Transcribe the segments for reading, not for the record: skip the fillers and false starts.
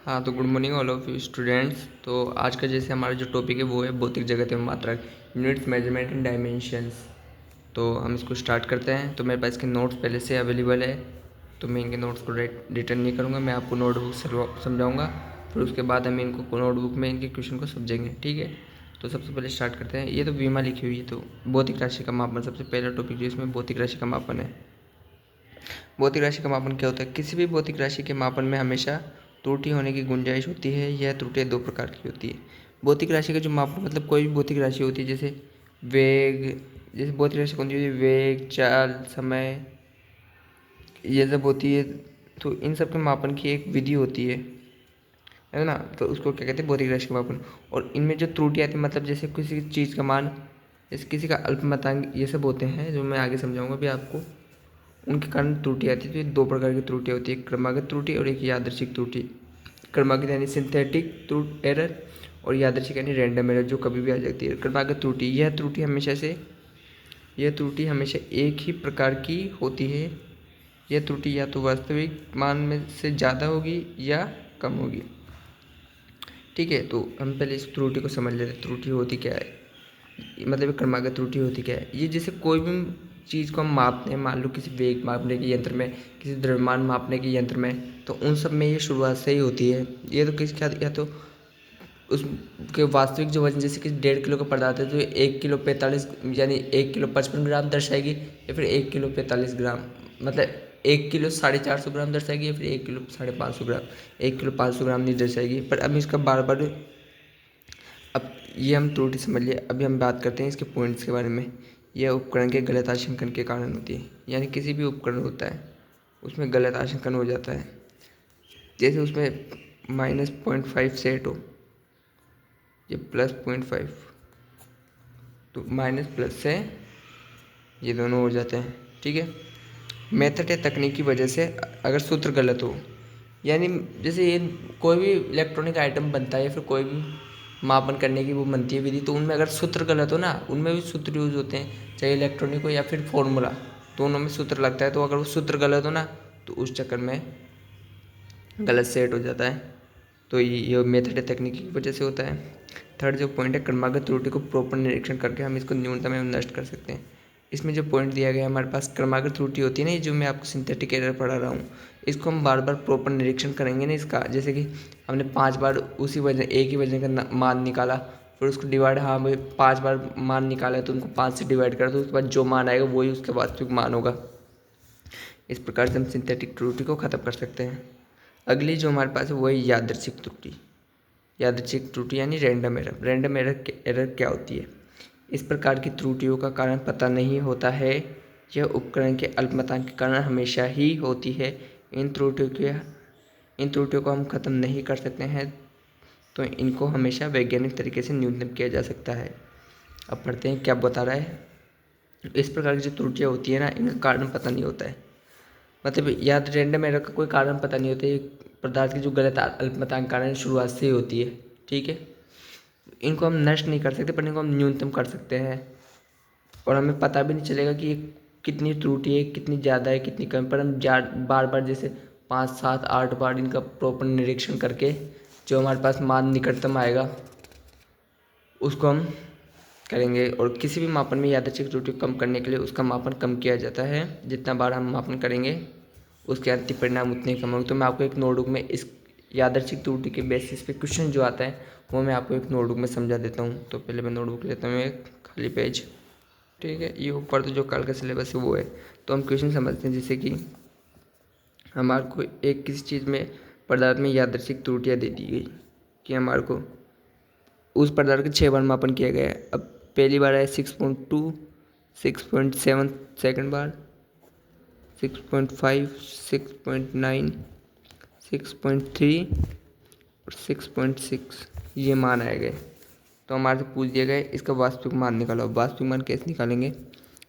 हाँ, तो good morning all of you students. तो आज का जैसे हमारा जो टॉपिक है वो है भौतिक जगत एवं मात्रक, यूनिट्स, मेजरमेंट एंड डायमेंशंस। तो हम इसको स्टार्ट करते हैं। तो मेरे पास इसके नोट्स पहले से अवेलेबल है, तो मैं इनके नोट्स को रिटर्न नहीं करूँगा, मैं आपको नोटबुक समझाऊँगा, फिर उसके बाद हम इनको नोटबुक में इनके क्वेश्चन को समझेंगे, ठीक है। तो सबसे पहले स्टार्ट करते हैं। ये तो बीमा लिखी हुई है, तो भौतिक राशि का मापन सबसे पहला टॉपिक जो इसमें भौतिक राशि का मापन है। भौतिक राशि का मापन क्या होता है? किसी भी भौतिक राशि के मापन में हमेशा त्रुटि होने की गुंजाइश होती है। यह त्रुटियाँ दो प्रकार की होती है। भौतिक राशि का जो मापन मतलब कोई भी भौतिक राशि होती है, जैसे वेग, जैसे भौतिक राशि कौन सी होती है? वेग, चाल, समय, ये सब होती है। तो इन सब के मापन की एक विधि होती है ना। तो उसको क्या कहते हैं? भौतिक राशि का मापन। और इनमें जो त्रुटि आती है, मतलब जैसे किसी चीज़ का मान, जैसे किसी का अल्पमतांक, ये सब होते हैं जो मैं आगे समझाऊंगा भी आपको। उनके कारण त्रुटि आती है। तो ये दो प्रकार की त्रुटियाँ होती है, एक क्रमागत त्रुटि और एक यादृच्छिक त्रुटि। क्रमागत यानी सिंथेटिक एरर, और यादृच्छिक यानी रैंडम एरर, जो कभी भी आ जाती है। क्रमागत त्रुटि, यह त्रुटि हमेशा एक ही प्रकार की होती है। यह त्रुटि या तो वास्तविक मान में से ज़्यादा होगी या कम होगी, ठीक है। तो हम पहले इस त्रुटि को समझ लेते हैं। त्रुटि होती क्या है, मतलब क्रमागत त्रुटि होती क्या है? ये जैसे कोई भी चीज़ को हम मापते हैं, मान लो किसी वेग मापने के यंत्र में, किसी द्रव्यमान मापने के यंत्र में, तो उन सब में ये शुरुआत से ही होती है। ये तो किस क्या, या तो उसके वास्तविक जो वजन, जैसे कि 1.5 किलो का पदार्थ है तो 1 किलो 45 यानी 1 किलो 55 ग्राम दर्शाएगी, या फिर 1 किलो 45 ग्राम, मतलब 1 किलो 450 ग्राम दर्शाएगी, या फिर 1 किलो 550 ग्राम, 1 किलो 500 ग्राम नहीं दर्शाएगी। पर अब इसका बार बार, अब ये हम त्रुटि समझ लिए। अभी हम बात करते हैं इसके पॉइंट्स के बारे में। यह उपकरण के गलत आशंकन के कारण होती है। यानी किसी भी उपकरण होता है उसमें गलत आशंकन हो जाता है। जैसे उसमें -0.5 सेट हो, ये +0.5, तो माइनस प्लस से ये दोनों हो जाते हैं, ठीक है। मेथड या तकनीक की वजह से अगर सूत्र गलत हो, यानी जैसे ये कोई भी इलेक्ट्रॉनिक आइटम बनता है या फिर कोई भी मापन करने की वो बनती है विधि, तो उनमें अगर सूत्र गलत हो ना, उनमें भी सूत्र यूज होते हैं, चाहे इलेक्ट्रॉनिक हो या फिर फॉर्मूला, दोनों में सूत्र लगता है। तो अगर वो सूत्र गलत हो ना, तो उस चक्कर में गलत सेट हो जाता है। तो ये मेथड तकनीकी की वजह से होता है। थर्ड जो पॉइंट है, क्रमागत त्रुटि को प्रॉपर निरीक्षण करके हम इसको न्यूनतम एवं नष्ट कर सकते हैं। इसमें जो पॉइंट दिया गया है हमारे पास, क्रमागत त्रुटि होती है ना, ये जो मैं आपको सिंथेटिक एरर पढ़ा रहा हूँ, इसको हम बार बार प्रॉपर निरीक्षण करेंगे ना इसका। जैसे कि हमने 5 बार उसी वजन, एक ही वजन का मान निकाला, फिर उसको डिवाइड, हाँ भाई 5 बार मान निकाला है तो उनको 5 से डिवाइड करा, तो उसके बाद जो मान आएगा वही उसका वास्तविक मान होगा। इस प्रकार से हम सिंथेटिक त्रुटि को ख़त्म कर सकते हैं। अगली जो हमारे पास है वही यादृच्छिक त्रुटि। यादृच्छिक त्रुटि यानी रैंडम एरर। रैंडम एरर क्या होती है? इस प्रकार की त्रुटियों का कारण पता नहीं होता है। यह उपकरण के अल्पमतांक के कारण हमेशा ही होती है। इन त्रुटियों को हम ख़त्म नहीं कर सकते हैं, तो इनको हमेशा वैज्ञानिक तरीके से न्यूनतम किया जा सकता है। अब पढ़ते हैं क्या बता रहा है। इस प्रकार की जो त्रुटियाँ होती है ना, इनका कारण पता नहीं होता है। मतलब याद, रैंडम एरर का कोई कारण पता नहीं होता है। पदार्थ की जो गलत अल्पमतांक कारण शुरुआत से ही होती है, ठीक है। इनको हम नष्ट नहीं कर सकते, पर इनको हम न्यूनतम कर सकते हैं। और हमें पता भी नहीं चलेगा कि ये कितनी त्रुटि है, कितनी ज़्यादा है, कितनी कम। पर हम बार बार जैसे 5, 7, 8 बार इनका प्रॉपर निरीक्षण करके जो हमारे पास मान निकटतम आएगा उसको हम करेंगे। और किसी भी मापन में यादृच्छिक त्रुटि को कम करने के लिए उसका मापन कम किया जाता है। जितना बार हम मापन करेंगे उसके अंतिम परिणाम उतने कम होंगे। तो मैं आपको एक नोटबुक में इस यादृच्छिक त्रुटि के बेसिस पे क्वेश्चन जो आता है वो मैं आपको एक नोटबुक में समझा देता हूँ। तो पहले मैं नोटबुक लेता हूँ, एक खाली पेज, ठीक है। ये ऊपर तो जो कल का सिलेबस है वो है। तो हम क्वेश्चन समझते हैं। जैसे कि हमारे को एक किसी चीज़ में, पदार्थ में यादृच्छिक त्रुटियाँ दे दी गई कि हमारे को उस पदार्थ के 6 बार मापन किया गया है। अब पहली बार है 6.2, 6.7 सेकंड बार, 6.5, 6.9, 6.3 और 6.6, ये मान आए गए। तो हमारे से पूछ दिया गया इसका वास्तविक मान निकालो। वास्तविक मान कैसे निकालेंगे?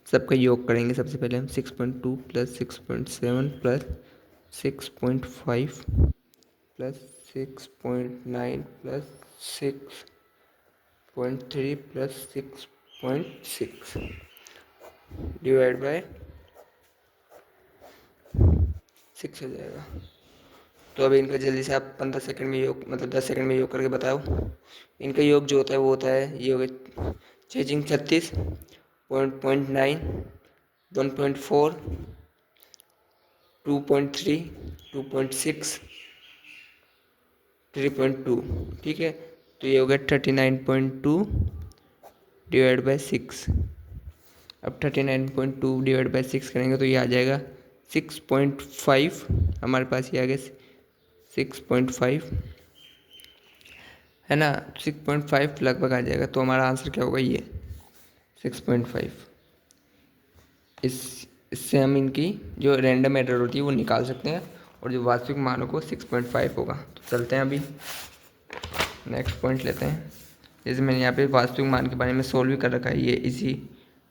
सबका योग करेंगे। सबसे पहले हम 6.2 plus 6.7 plus 6.5 plus 6.9 plus 6.3 plus 6.6 divide by 6 हो जाएगा। तो अभी इनका जल्दी से आप 15 सेकंड में योग, मतलब 10 सेकंड में योग करके बताओ। इनका योग जो होता है वो होता है, ये हो गया 6×36, 0.9, 1.4, 2.3, 2.6, 3.2। ठीक है, तो ये हो गया 39.2 डिवाइड बाई 6। अब 39.2 डिवाइड बाई 6 करेंगे तो ये आ जाएगा 6.5। हमारे पास ये आ गया 6.5, है ना। 6.5 लगभग आ जाएगा, तो हमारा आंसर क्या होगा, ये 6.5। इससे हम इनकी जो रैंडम एरर होती है वो निकाल सकते हैं, और जो वास्तविक मान को 6.5 होगा। तो चलते हैं अभी नेक्स्ट पॉइंट लेते हैं। जैसे मैंने यहाँ पे वास्तविक मान के बारे में सोल्व भी कर रखा है, ये इसी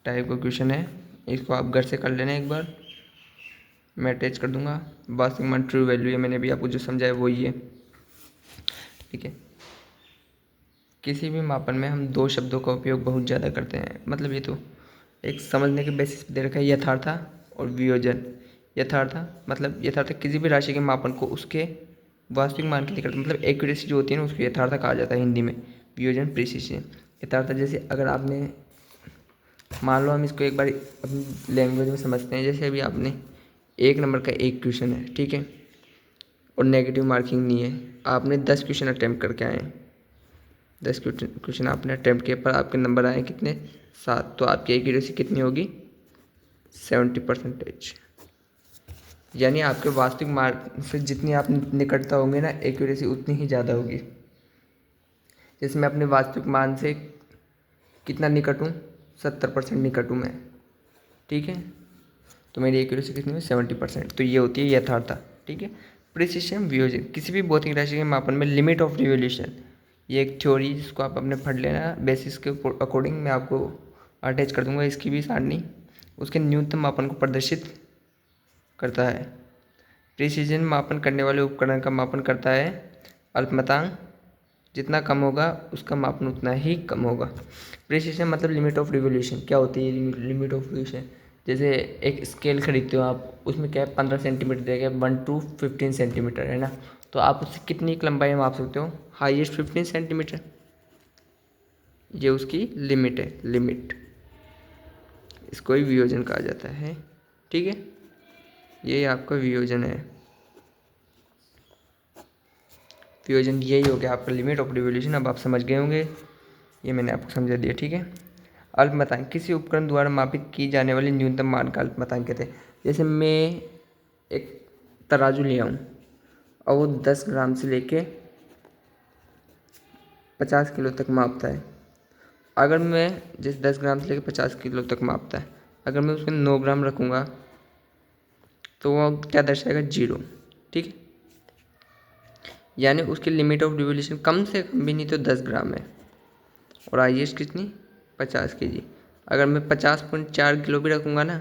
टाइप का क्वेश्चन है, इसको आप घर से कर लेना एक बार, मैं अटैच कर दूंगा। वास्तविक मान ट्रू वैल्यू है, मैंने भी आपको जो समझाया वही है। ठीक है, किसी भी मापन में हम दो शब्दों का उपयोग बहुत ज़्यादा करते हैं, मतलब ये तो एक समझने के बेसिस पे दे रखा है, यथार्था और वियोजन। यथार्था मतलब यथार्थ किसी भी राशि के मापन को उसके वास्तविक मान के लिए करते हैं, मतलब एक्यूरेसी जो होती है ना उसको यथार्थ कहा जाता है हिंदी में। वियोजन प्रिसिशन। यथार्थ जैसे अगर आपने मान लो, हम इसको एक बार अपनी लैंग्वेज में समझते हैं। जैसे अभी आपने 1 नंबर का एक क्वेश्चन है, ठीक है, और नेगेटिव मार्किंग नहीं है, आपने 10 क्वेश्चन अटैम्प्ट करके आए हैं, 10 क्वेश्चन आपने अटैम्प्ट किए, पर आपके नंबर आए कितने, 7, तो आपकी एक्यूरेसी कितनी होगी, 70%। यानी आपके वास्तविक मार्क से जितनी आप निकटता होंगे ना, एक्यूरेसी उतनी ही ज़्यादा होगी। जैसे मैं अपने वास्तविक मान से कितना निकट हूँ, 70% निकट हूँ मैं, ठीक है, तो मेरी एक्यूरेसी कितनी है, 70%। तो ये होती है यथार्थता। ठीक है, प्रिसिशन वियोजन, किसी भी भौतिक राशि के मापन में लिमिट ऑफ रिवोल्यूशन, ये एक थ्योरी जिसको आप अपने पढ़ लेना, बेसिस के अकॉर्डिंग मैं आपको अटैच कर दूंगा इसकी भी सारणी, उसके न्यूनतम मापन को प्रदर्शित करता है। प्रिसिजन मापन करने वाले उपकरण का मापन करता है अल्पमतांक, जितना कम होगा उसका मापन उतना ही कम होगा। प्रिसिजन मतलब लिमिट ऑफ रिवोल्यूशन। क्या होती है लिमिट ऑफ रिवोल्यूशन, जैसे एक स्केल खरीदते हो आप, उसमें क्या है 15 सेंटीमीटर देगा, 1 to 15 सेंटीमीटर, है ना, तो आप उससे कितनी लंबाई माप सकते हो, हाईएस्ट 15 सेंटीमीटर, ये उसकी लिमिट है, लिमिट, इसको ही वियोजन कहा जाता है। ठीक है, ये आपका वियोजन है। वियोजन यही हो गया आपका लिमिट ऑफ रिवोल्यूशन। अब आप समझ गए होंगे, ये मैंने आपको समझा दिया। ठीक है, अल्पमतांक किसी उपकरण द्वारा मापित की जाने वाली न्यूनतम मान का अल्पमतांक कहते हैं। जैसे मैं एक तराजू ले आऊँ और वो 10 ग्राम से लेके 50 किलो तक मापता है। अगर मैं जैसे 10 ग्राम से लेके 50 किलो तक मापता है, अगर मैं उसमें 9 ग्राम रखूँगा तो वो क्या दर्शाएगा, 0। ठीक है, यानी उसकी लिमिट ऑफ रिवोल्यूशन कम से कम भी नहीं तो 10 ग्राम है, और हाईएस्ट कितनी, 50 kg। अगर मैं 50.4 किलो भी रखूँगा ना,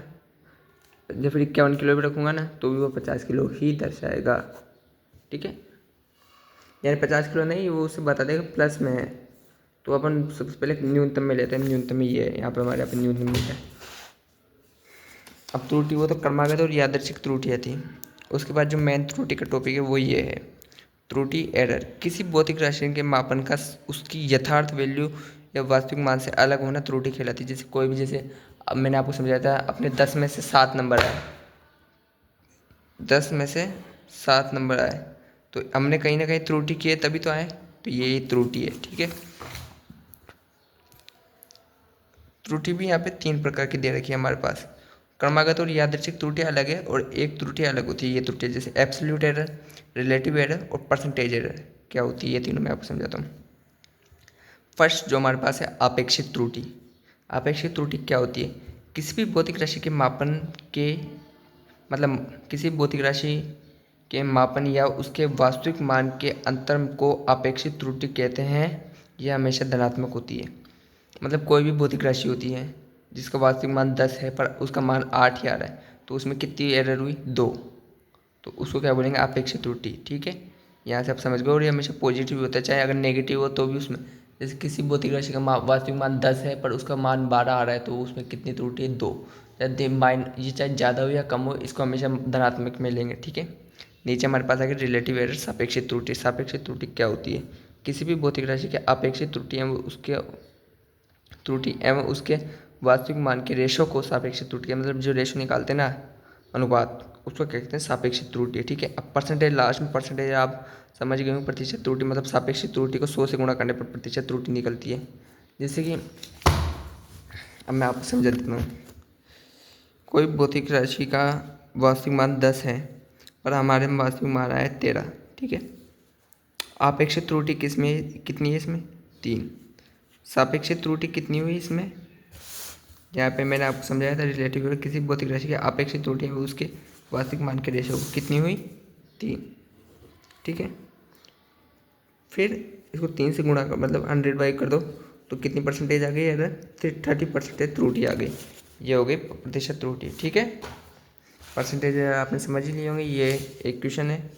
या फिर 51 किलो भी रखूँगा ना, तो भी वो 50 किलो ही दर्शाएगा। ठीक है, यानी 50 किलो नहीं, वो उसे बता देगा प्लस में है। तो अपन सबसे पहले न्यूनतम में लेते हैं, न्यूनतम ये है, यहाँ पे हमारे यहाँ पे न्यूनतम मिलता है। अब त्रुटि वो तो क्रमागत और यादृच्छिक त्रुटियाँ थी। उसके बाद जो मेन त्रुटि का टॉपिक है वो ये है, त्रुटि एरर। किसी भौतिक राशि के मापन का उसकी यथार्थ वैल्यू या वास्तविक मान से अलग होना त्रुटि कहलाती है। जैसे कोई भी, जैसे अब मैंने आपको समझाया था, अपने 10 में से 7 नंबर आए, 10 में से 7 नंबर आए, तो हमने कहीं ना कहीं त्रुटि की है तभी तो आए, तो ये त्रुटि है। ठीक है, त्रुटि भी यहाँ पे 3 प्रकार की दे रखी है हमारे पास। क्रमागत और यादृच्छिक त्रुटि अलग है, और एक त्रुटि अलग होती है, ये त्रुटि जैसे एब्सोल्यूट एरर, रिलेटिव एरर और परसेंटेज एरर क्या होती है, ये तीनों मैं आपको समझाता हूँ। फर्स्ट जो हमारे पास है, अपेक्षित त्रुटि। अपेक्षित त्रुटि क्या होती है, किसी भी भौतिक राशि के मापन के, मतलब किसी भौतिक राशि के मापन या उसके वास्तविक मान के अंतर को अपेक्षित त्रुटि कहते हैं। यह हमेशा धनात्मक होती है। मतलब कोई भी भौतिक राशि होती है जिसका वास्तविक मान 10 है पर उसका मान 8 ही आ रहा है, तो उसमें कितनी एरर हुई, 2, तो उसको क्या बोलेंगे, अपेक्षित त्रुटि। ठीक है, यहाँ से आप समझ गए। और ये हमेशा पॉजिटिव होता है, चाहे अगर नेगेटिव हो तो भी उसमें, जैसे किसी भौतिक राशि का वास्तविक मान 10 है पर उसका मान 12 आ रहा है, तो उसमें कितनी त्रुटि है, 2। ये चाहे ज़्यादा हो या कम हो, इसको हमेशा धनात्मक में लेंगे। ठीक है, नीचे हमारे पास आगे रिलेटिव एरर सापेक्षिक त्रुटि। सापेक्षिक त्रुटि क्या होती है? किसी भी भौतिक राशि के अपेक्षित त्रुटि एवं उसके वास्तविक मान के रेशो को सापेक्षिक त्रुटि, मतलब जो रेशो निकालते हैं ना, अनुपात, उसको कहते हैं सापेक्षिक त्रुटि। ठीक है, अब परसेंटेज, लास्ट में परसेंटेज आप समझ गए हो। प्रतिशत त्रुटि मतलब सापेक्षिक त्रुटि को 100 से गुणा करने पर प्रतिशत त्रुटि निकलती है। जैसे कि अब मैं आपको समझा देता हूँ। कोई भौतिक राशि का वास्तविक मान 10 है और हमारे में वास्तविक मान आया 13। ठीक है, आपेक्षिक त्रुटि कितनी है इसमें? 3। सापेक्षिक त्रुटि कितनी हुई इसमें? यहाँ पे मैंने आपको समझाया था रिलेटिव एरर किसी भौतिक राशि की अपेक्षित त्रुटि है उसके वास्तविक मान के रेशो कितनी हुई? 3। ठीक है, फिर इसको 3 से गुणा कर, मतलब 100 कर दो तो कितनी परसेंटेज आ गई? अगर 30% त्रुटि आ गई। ये हो गई प्रतिशत त्रुटि। ठीक है, परसेंटेज आपने समझ ही लिए होंगे। ये एक क्वेश्चन है,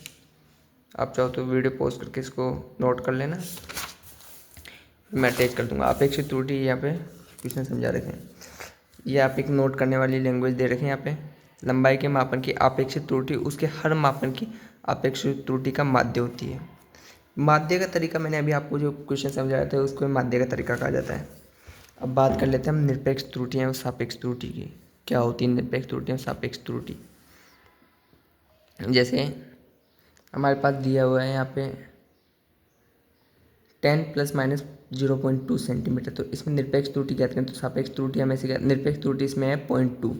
आप चाहो तो वीडियो पॉज करके इसको नोट कर लेना, मैं अटैच कर दूंगा। अपेक्षित त्रुटि यहाँ पे क्वेश्चन समझा रखे हैं। ये आप एक नोट करने वाली लैंग्वेज दे रखे हैं यहाँ पे। लंबाई के मापन की अपेक्षित त्रुटि उसके हर मापन की अपेक्षित त्रुटि का माध्य होती है। माध्य का तरीका मैंने अभी आपको जो क्वेश्चन समझाया था उसको माध्य का तरीका कहा जाता है। अब बात कर लेते हैं हम निरपेक्ष त्रुटियाँ और सापेक्ष त्रुटि की। क्या होती है निरपेक्ष त्रुटि और सापेक्ष त्रुटि? जैसे हमारे पास दिया हुआ है यहाँ पे 10 ± 0.2 सेंटीमीटर, तो इसमें निरपेक्ष त्रुटि ज्ञात करें। तो सापेक्ष त्रुटि हमें से निरपेक्ष त्रुटि इसमें है 0.2,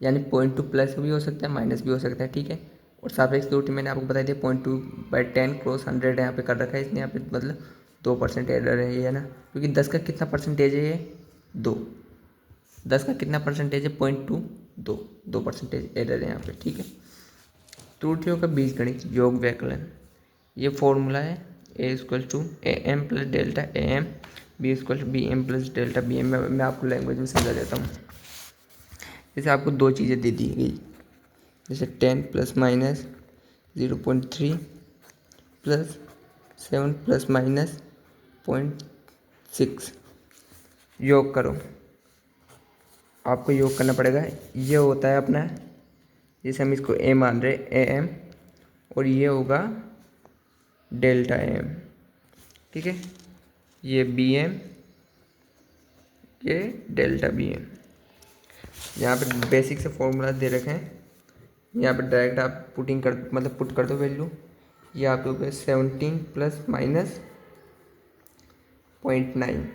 यानी 0.2 प्लस भी हो सकता है माइनस भी हो सकता है। ठीक है, और सापेक्ष त्रुटि मैंने आपको बताई थी 0.2/10 क्रॉस 100 यहाँ पे कर रखा है इसने, यहाँ पे मतलब 2% एरर है ये, है ना, क्योंकि 10 का कितना परसेंटेज है? ये 2। 10 का कितना परसेंटेज है? 0.2, 2% एरर है यहाँ पे। ठीक है, त्रुटियों का बीजगणित योग व्यकलन, ये फॉर्मूला है A=AM + delta AM, B=BM + delta BM। मैं आपको लैंग्वेज में समझा देता हूँ। जैसे आपको दो चीज़ें दे दी गई, जैसे 10 ± 0.3 + 7 ± 0.6, योग करो। आपको योग करना पड़ेगा। ये होता है अपना, जैसे हम इसको A मान रहे AM, और ये होगा डेल्टा AM। ठीक है, ये BM, ये डेल्टा BM। यहाँ पे बेसिक से फॉर्मूला दे रखे हैं, यहाँ पे डायरेक्ट आप पुट कर दो वैल्यू। ये आपके ऊपर 17 ± 0.9।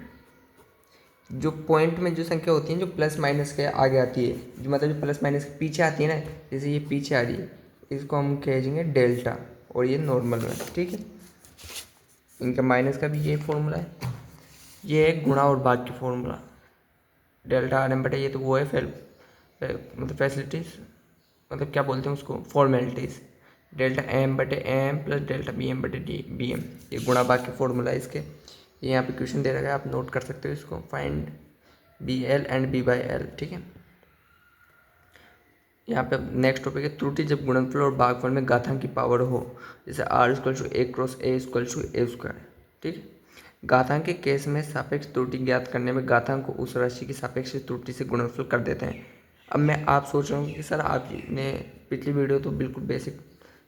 जो पॉइंट में जो संख्या होती है जो प्लस माइनस के आगे आती है, जो मतलब जो प्लस माइनस के पीछे आती है ना, जैसे ये पीछे आ रही है, इसको हम कहेंगे डेल्टा, और ये नॉर्मल में। ठीक है, इनका माइनस का भी ये फॉर्मूला है। ये है गुणा और भाग की फॉर्मूला। डेल्टा RM बटे, ये तो वो है मतलब फैसिलिटीज़, मतलब क्या बोलते हैं उसको, फॉर्मेलिटीज़। डेल्टा AM बटे AM + डेल्टा BM बटे BM, ये गुणा भाग की फॉर्मूला है इसके। ये यहाँ पे क्वेश्चन दे रखा है, आप नोट कर सकते हो इसको। Find BL and B/L। ठीक है, यहाँ पे नेक्स्ट टॉपिक है त्रुटि जब गुणनफल और भागफल में घातांक की पावर हो, जैसे R = A × A = A²। ठीक है, घातांक के केस में सापेक्ष त्रुटि ज्ञात करने में घातांक को उस राशि की सापेक्ष त्रुटि से गुणनफल कर देते हैं। अब मैं आप सोच रहा हूँ कि सर आपने पिछली वीडियो तो बिल्कुल बेसिक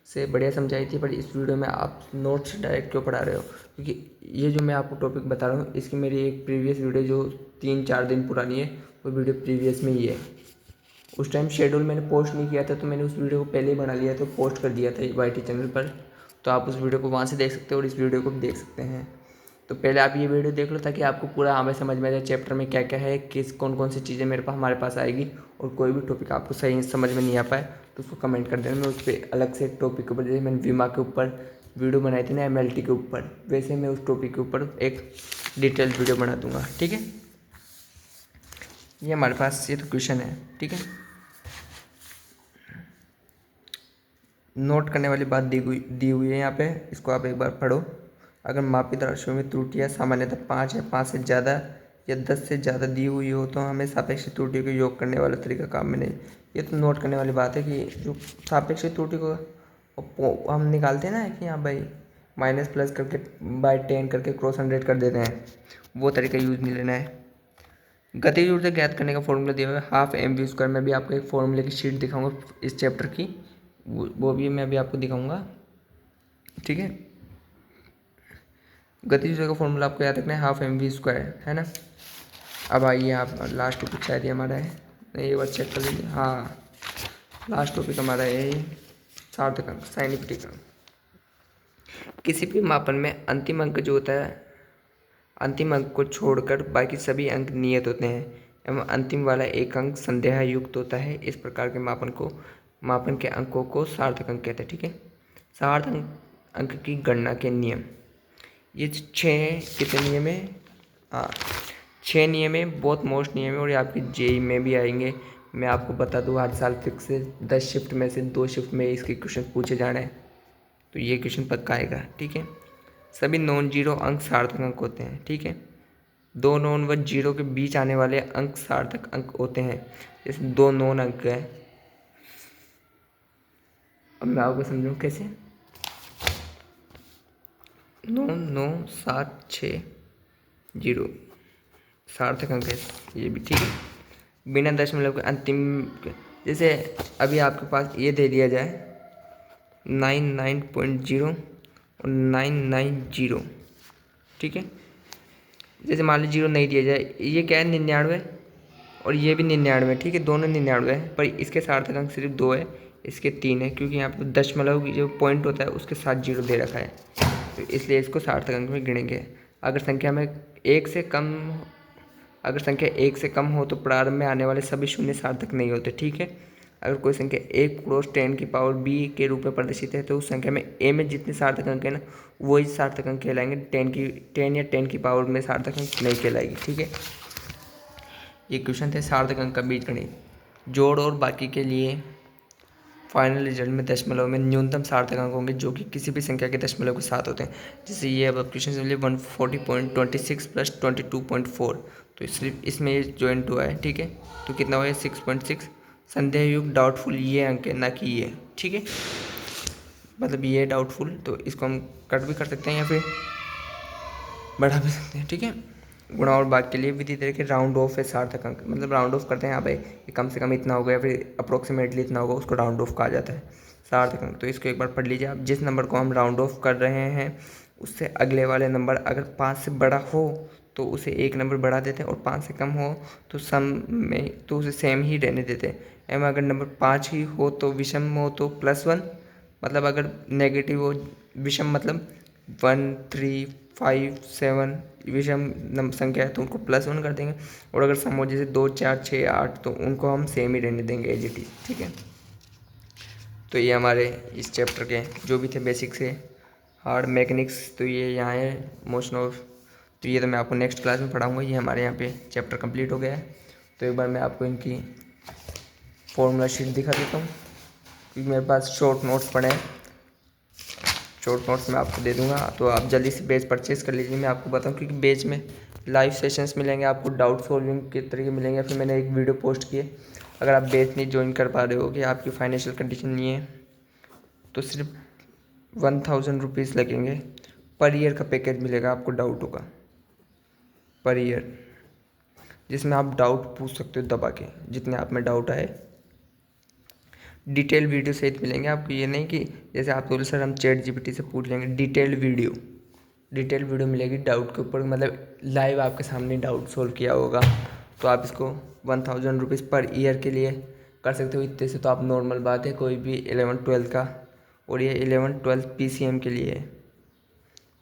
से बढ़िया समझाई थी, पर इस वीडियो में आप नोट्स डायरेक्ट क्यों पढ़ा रहे हो? क्योंकि ये जो मैं आपको टॉपिक बता रहा हूँ इसकी मेरी एक प्रीवियस वीडियो जो 3-4 दिन पुरानी है, वो वीडियो प्रीवियस में ही है। उस टाइम शेड्यूल मैंने पोस्ट नहीं किया था, तो मैंने उस वीडियो को पहले ही बना लिया, तो पोस्ट कर दिया था YT चैनल पर, तो आप उस वीडियो को वहाँ से देख सकते हो और इस वीडियो को भी देख सकते हैं। तो पहले आप ये वीडियो देख लो ताकि आपको पूरा हमें समझ में आ जाए चैप्टर में क्या क्या है, कौन कौन सी चीज़ें हमारे पास आएगी, और कोई भी टॉपिक आपको सही समझ में नहीं आ पाए तो उसको कमेंट कर देना। मैं उस पर अलग से टॉपिक के ऊपर, जैसे मैंने विमा के ऊपर वीडियो बनाई थी ना, MLT के ऊपर, वैसे मैं उस टॉपिक के ऊपर एक डिटेल वीडियो बना दूंगा। ठीक है, ये हमारे पास ये तो क्वेश्चन है। ठीक है, नोट करने वाली बात दी हुई है यहाँ पे, इसको आप एक बार पढ़ो। अगर मापित राशियों में त्रुटियाँ सामान्यतः 5 या 5 से ज़्यादा या 10 से ज़्यादा दी हुई हो तो हमें सापेक्ष त्रुटि को योग करने वाला तरीका काम में नहीं। ये तो नोट करने वाली बात है कि जो सापेक्ष त्रुटि को हम निकालते हैं ना कि हाँ भाई माइनस प्लस करके /10 करके क्रॉस 100 कर देते हैं, वो तरीका यूज़ नहीं लेना है। गतिज ऊर्जा ज्ञात करने का फॉर्मूला दिया हुआ है 12 mv²। मैं भी आपको एक फॉर्मूले की शीट दिखाऊंगा इस चैप्टर की, वो भी मैं अभी आपको दिखाऊंगा। ठीक है, गतिज ऊर्जा का फॉर्मूला आपको याद रखना है, हाफ mv² है ना। अब आइए आप लास्ट टॉपिक शायद ये हमारा है, नहीं एक बार चेक कर लीजिए। हाँ, लास्ट टॉपिक हमारा है सार्थक अंक, साइनिफिक अंक। किसी भी मापन में अंतिम अंक जो होता है, अंतिम अंक को छोड़कर बाकी सभी अंक नियत होते हैं एवं अंतिम वाला एक अंक संदेह युक्त होता है। इस प्रकार के मापन के अंकों को सार्थक अंक कहते हैं। ठीक है, सार्थक अंक की गणना के नियम, ये 6 कितने नियम है? हाँ, 6 नियम है, बहुत मोस्ट नियम है और ये आपकी जेई में भी आएंगे। मैं आपको बता दूँ, हर साल फिक्स से 10 शिफ्ट में से 2 शिफ्ट में इसके क्वेश्चन पूछे जा रहे हैं, तो ये क्वेश्चन पक्का आएगा। ठीक है, सभी नॉन जीरो अंक सार्थक अंक होते हैं। ठीक है, 2 नॉन व जीरो के बीच आने वाले अंक सार्थक अंक होते हैं। जैसे 2 नॉन अंक है, अब मैं आपको समझाऊँ कैसे। 9 9 7 6 0 सार्थक अंक है ये भी। ठीक है, बिना दशमलव के अंतिम, जैसे अभी आपके पास ये दे दिया जाए 99.0 और 990। ठीक है, जैसे मान लीजिए 0 नहीं दिया जाए, ये क्या है 99 और ये भी 99। ठीक है, दोनों 99 है, पर इसके सार्थक अंक सिर्फ 2 है, इसके 3 है, क्योंकि यहाँ पर दशमलव की जो पॉइंट होता है उसके साथ 0 दे रखा है, तो इसलिए इसको सार्थक अंक में गिनेंगे। अगर संख्या 1 से कम हो तो प्रारंभ में आने वाले सभी शून्य सार्थक नहीं होते। ठीक है, अगर कोई संख्या 1 क्रॉस 10 की पावर b के रूप में प्रदर्शित है तो उस संख्या में a में जितने सार्थक अंक है ना, वही सार्थक अंक कहलाएंगे। 10 या 10 की पावर में सार्थक अंक नहीं कहलाएगी। ठीक है, ये क्वेश्चन थे सार्थक अंक का बीजगणित। जोड़ और बाकी के लिए फाइनल रिजल्ट में दशमलव में न्यूनतम सार्थक अंक होंगे जो कि किसी भी संख्या के दशमलव के साथ होते हैं। जैसे ये अब क्वेश्चन से 140.26 प्लस 22.4, तो सिर्फ इसमें ये जॉइंट हुआ है। ठीक है, तो कितना हुआ है 6.6। संदेह युक्त डाउटफुल ये अंक है, ना कि ये। ठीक है, मतलब ये डाउटफुल, तो इसको हम कट भी कर सकते हैं या फिर बढ़ा भी सकते हैं। ठीक है, गुणा और भाग के लिए विधि तरीके राउंड ऑफ है सार्थक अंक, मतलब राउंड ऑफ करते हैं यहाँ पे, ये कम से कम इतना होगा या फिर अप्रोक्सीमेटली इतना होगा, उसको राउंड ऑफ कहा जाता है सार्थक अंक। तो इसको एक बार पढ़ लीजिए आप, जिस नंबर को हम राउंड ऑफ कर रहे हैं उससे अगले वाले नंबर अगर 5 से बड़ा हो तो उसे 1 नंबर बढ़ा देते हैं, और 5 से कम हो तो सम में तो उसे सेम ही रहने देते हैं। एवं अगर नंबर 5 ही हो तो विषम हो तो +1, मतलब अगर नेगेटिव हो, विषम मतलब 1 3 5 7 विषम संख्या है तो उनको +1 कर देंगे, और अगर सम हो जैसे 2 4 6 8 तो उनको हम सेम ही रहने देंगे एज इट इज। ठीक है, तो ये हमारे इस चैप्टर के जो भी थे बेसिक से हार्ड मैकेनिक्स, तो ये यहाँ है मोशन ऑफ, तो ये तो मैं आपको नेक्स्ट क्लास में पढ़ाऊँगा। ये हमारे यहाँ पे चैप्टर कंप्लीट हो गया है। तो एक बार मैं आपको इनकी फॉर्मूला शीट दिखा देता हूँ, क्योंकि मेरे पास शॉर्ट नोट्स पड़े हैं, शॉर्ट नोट्स मैं आपको दे दूंगा, तो आप जल्दी से बेच परचेज़ कर लीजिए। मैं आपको बताऊं, क्योंकि बेच में लाइव सेशंस मिलेंगे आपको, डाउट सॉल्विंग के तरीके मिलेंगे, फिर मैंने एक वीडियो पोस्ट किए। अगर आप बेच नहीं ज्वाइन कर पा रहे हो कि आपकी फाइनेंशियल कंडीशन नहीं है तो सिर्फ 1000 रुपीज़ लगेंगे, पर ईयर का पैकेज मिलेगा आपको डाउट होगा पर ईयर, जिसमें आप डाउट पूछ सकते हो दबा के, जितने आप में डाउट आए डिटेल वीडियो सहित मिलेंगे आपको। ये नहीं कि जैसे आप बोले सर हम ChatGPT से पूछ लेंगे, डिटेल वीडियो मिलेगी डाउट के ऊपर, मतलब लाइव आपके सामने डाउट सोल्व किया होगा। तो आप इसको 1000 रुपीज़ पर ईयर के लिए कर सकते हो। इतने से तो आप नॉर्मल बात है, कोई भी 11 12 का, और ये 11 12 PCM के लिए है,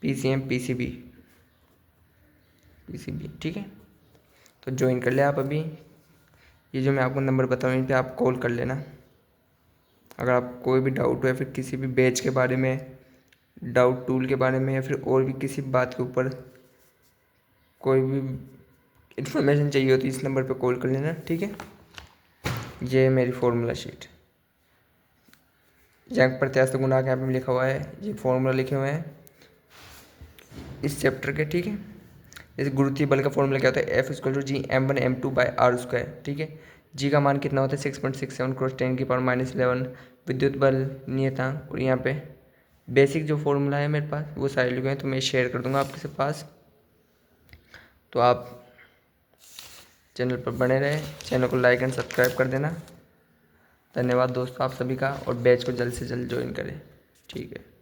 PCM PCB। ठीक है, तो ज्वाइन कर ले आप अभी। ये जो मैं आपको नंबर बताऊँ इन पर आप कॉल कर लेना, अगर आप कोई भी डाउट हो या फिर किसी भी बैच के बारे में, डाउट टूल के बारे में, या फिर और भी किसी बात के ऊपर कोई भी इन्फॉर्मेशन चाहिए हो तो इस नंबर पे कॉल कर लेना। ठीक है, ये है मेरी फॉर्मूला शीट, जंग प्रत्यास्थ गुणांक यहाँ पे लिखा हुआ है, ये फॉर्मूला लिखे हुए हैं इस चैप्टर के। ठीक है, जैसे गुरुत्वीय बल का फॉर्मूला क्या होता है, F=G m1m2/r²। ठीक है, जी का मान कितना होता है 6.67 क्रॉस 10 की पावर -11 विद्युत बल नियतांक। और यहाँ पे बेसिक जो फॉर्मूला है मेरे पास वो सारे लिखे हैं, तो मैं शेयर कर दूंगा आपके पास, तो आप चैनल पर बने रहे, चैनल को लाइक एंड सब्सक्राइब कर देना। धन्यवाद दोस्तों आप सभी का, और बैच को जल्द से जल्द ज्वाइन करें। ठीक है।